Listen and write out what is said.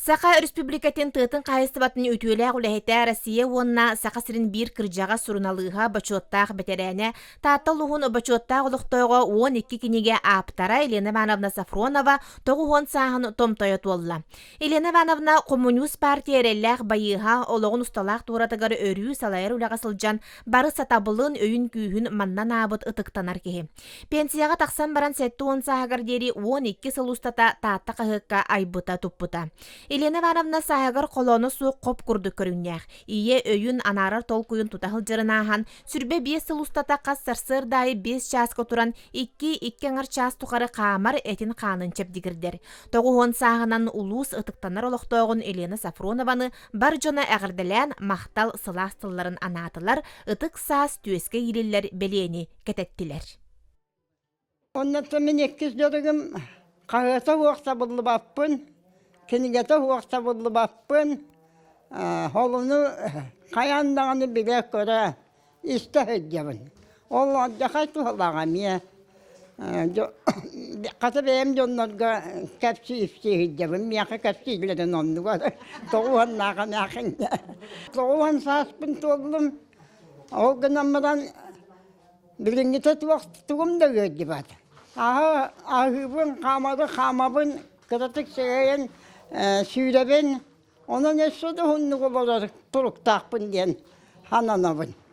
Саха республикатын тытын кайыстыбатын үтүөлээх үлэхэтэ Россия уонна саха сирин бир кырдьаҕа суруналыыха бачуоттаах бэтерээне таатта луһун бачуоттаах олохтоого 12 киниге ааптара Елена Ивановна Сафронова тогуһуон сааһын томтойо туолла. Елена Ивановна Коммунист партия эрэллээх байыыха ологун усталаах туоратыгар өрүү салайар үлэҕэ сылдьан бары сатабылын өйүн күүһүн маннан аабыт ытыктанар киһи. Пенсияга тахсан баран сетти уон сааһыгар диэри 12 сылустата таатта каһыакка айбыта туппута. Елена Ивановна саһагар колону суох коп курдук көрүннээх. Ие өйүн анаарар толкуйун тутахыл жырынаахан, сүрбе 5 сылустата кас сарсыр дайы 5 чааска туран 2 аңар чаас тухары хаамар этин хаанынчеп дигирдер. Тогуһуон сааһынан улуус ытыктанар олохтоогун Елена Сафронованы бар жона äгэрдэлэн махтал сылаастылларын анаатылар ытык саас түөскэ кириллер белиэни кететтилер. Оннатта мен 2 дөрүгüm кагыта уақта булы баппын. Кинигете уақта булы баппын. Холуну каяндаганы биле көрө исте хөдҗәбен. Ол аддахайту халагамия. Ката бем жоннорга капчи ифти хөдҗәбен. Мияка капчи биледен оннуга. Тоғуан наган якын. Тоғуан саспын толдым. Ол гынамдан билингете уақта тугумда хөдҗәбат. Ahıbın, kamabın, kıratık şeyin, süylebin, ona ne sodu hunnu kulaları, turuk takpın diyen hananabın.